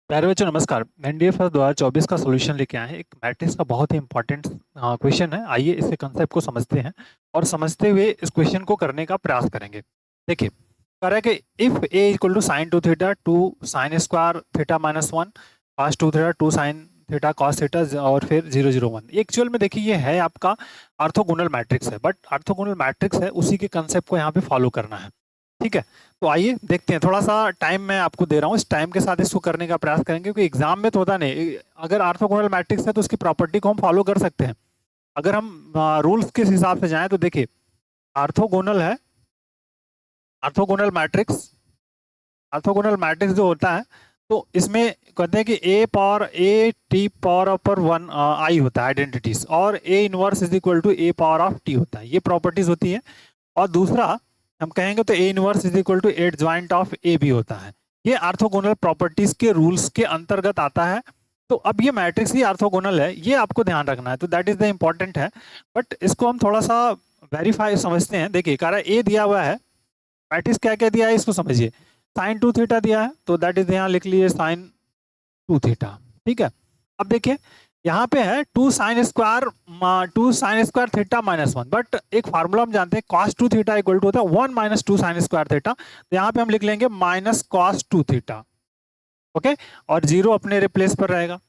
प्यारे बच्चों नमस्कार। एनडीए फर्स्ट 2024 का सॉल्यूशन लेके आए हैं। एक मैट्रिक्स का बहुत ही इंपॉर्टेंट क्वेश्चन है। आइए इसके कंसेप्ट को समझते हैं और समझते हुए इस क्वेश्चन को करने का प्रयास करेंगे। देखिए कह रहा है कि if A equal to sine two theta two sine square theta minus one cos two theta two sine theta cos theta और फिर 0 0 1। एक्चुअल में देखिए ये है आपका ऑर्थोगोनल मैट्रिक्स है, बट ऑर्थोगोनल मैट्रिक्स है उसी के कंसेप्ट को यहाँ पे फॉलो करना है। ठीक है, तो आइए देखते हैं। थोड़ा सा टाइम मैं आपको दे रहा हूँ, इस टाइम के साथ इसको करने का प्रयास करेंगे क्योंकि एग्जाम में तो होता नहीं। अगर ऑर्थोगोनल मैट्रिक्स है तो उसकी प्रॉपर्टी को हम फॉलो कर सकते हैं। अगर हम रूल्स के हिसाब से जाएं तो देखिए ऑर्थोगोनल है, ऑर्थोगोनल मैट्रिक्स जो होता है तो इसमें कहते हैं कि A T power upper one I होता है आइडेंटिटीज, और A inverse is equal to A power of T होता है, ये प्रॉपर्टीज होती है। और दूसरा हम कहेंगे तो A inverse is equal to adjoint of A भी होता है। ये ऑर्थोगोनल प्रॉपर्टीज के रूल्स के अंतर्गत आता है। तो अब ये मैट्रिक्स ही ऑर्थोगोनल है, ये आपको ध्यान रखना है, तो दैट इज द इम्पोर्टेंट है। बट इसको हम थोड़ा सा वेरीफाई समझते हैं। देखिए कह रहा है ए दिया हुआ है, मैट्रिक्स क्या क्या दिया है इसको समझिए। साइन टू थीटा दिया है तो दैट इज यहाँ लिख लीजिए साइन टू थीटा। ठीक है, अब देखिए यहाँ पे है two sine square theta minus one, but एक फार्मूला हम जानते हैं cos two theta equal to होता है one minus two sine square theta, तो यहाँ पे हम लिख लेंगे minus cos two theta. Okay, और जीरो अपने रिप्लेस पर रहेगा।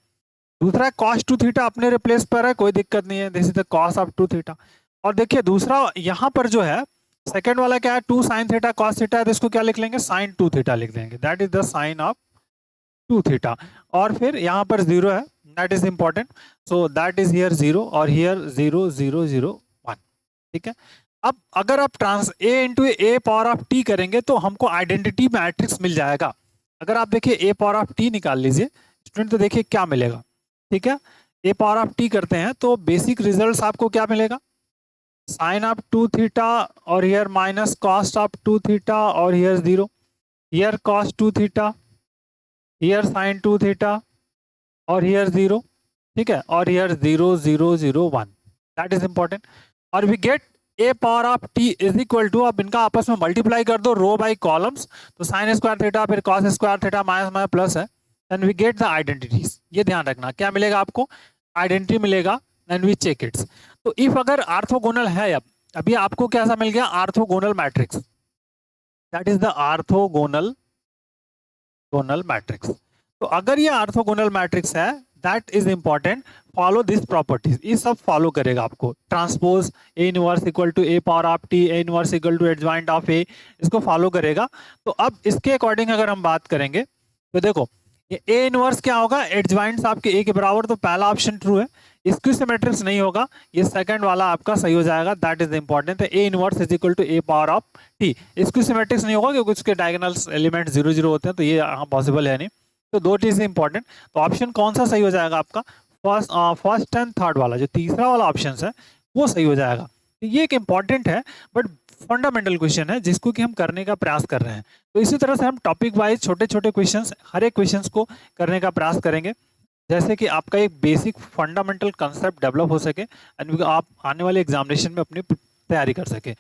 दूसरा कॉस टू थीटा अपने रिप्लेस पर है, कोई दिक्कत नहीं है, this is the cos of two theta. और देखिए दूसरा यहाँ पर जो है सेकेंड वाला क्या है, two sine theta cos theta है, तो इसको क्या लिख लेंगे साइन टू थीटा लिख देंगे, that is the sine of two theta. और फिर यहाँ पर जीरो है, that is important, so that is here zero और हियर 0 0 0 1। ठीक है, अब अगर आप trans A into A power of T करेंगे तो हमको आइडेंटिटी मैट्रिक्स मिल जाएगा। अगर आप देखिए ए पावर ऑफ टी निकाल लीजिए स्टूडेंट, तो देखिए क्या मिलेगा। ठीक है, ए पावर ऑफ टी करते हैं तो बेसिक रिजल्ट आपको क्या मिलेगा, साइन ऑफ टू थीटा और here minus cos of two theta और here zero, here cos two theta, here sine two theta और हियर जीरो। ठीक है, और हियर 0 0 0 1, दैट इज इंपॉर्टेंट। और we get A power of T is equal to, अब इनका आपस में मल्टीप्लाई कर दो रो बाई कॉलम्स, तो साइन स्क्वायर थीटा फिर cos square theta minus minus plus है, then we get the identities. ये ध्यान रखना क्या मिलेगा आपको, आइडेंटिटी मिलेगा, एंड वी चेक इट्स। तो इफ अगर आर्थोगोनल है, अब अभी आपको कैसा मिल गया, orthogonal matrix, that is the orthogonal matrix. तो अगर ये ऑर्थोगोनल मैट्रिक्स है, that is important, follow this properties, ये सब फॉलो करेगा आपको। Transpose A inverse equal to A power of T, A inverse equal to adjoint of ए, इसको follow करेगा। तो अब इसके अकॉर्डिंग अगर हम बात करेंगे तो देखो ये ए इनवर्स क्या होगा, एडजॉइंट्स आपके ए के बराबर, तो पहला ऑप्शन ट्रू है। इसकी सिमेट्रिक्स नहीं होगा, ये सेकंड वाला आपका सही हो जाएगा, that is important. A inverse is equal to A power of T, इसकी सिमेट्रिक्स नहीं होगा क्योंकि उसके डायगोनल एलिमेंट 0 0 होते हैं, तो ये यहाँ पॉसिबल है नहीं। तो दो चीजें इंपॉर्टेंट, तो ऑप्शन कौन सा सही हो जाएगा आपका, फर्स्ट एंड थर्ड वाला, जो तीसरा वाला ऑप्शन है वो सही हो जाएगा। तो ये एक इंपॉर्टेंट है बट फंडामेंटल क्वेश्चन है जिसको कि हम करने का प्रयास कर रहे हैं। तो इसी तरह से हम टॉपिक वाइज छोटे छोटे क्वेश्चंस, हर एक क्वेश्चंस को करने का प्रयास करेंगे, जैसे कि आपका एक बेसिक फंडामेंटल कंसेप्ट डेवलप हो सके एंड आप आने वाले एग्जामिनेशन में अपनी तैयारी कर सके।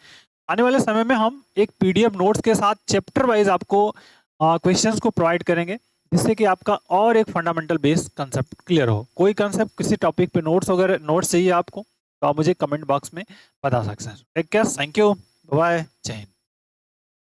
आने वाले समय में हम एक पीडीएफ नोट्स के साथ चैप्टर वाइज आपको क्वेश्चंस को प्रोवाइड करेंगे, जिससे कि आपका और एक फंडामेंटल बेस कंसेप्ट क्लियर हो। कोई कंसेप्ट किसी टॉपिक पे नोट्स वगैरह नोट्स चाहिए आपको तो आप मुझे कमेंट बॉक्स में बता सकते हैं। Take care, thank you, bye, जय हिंद।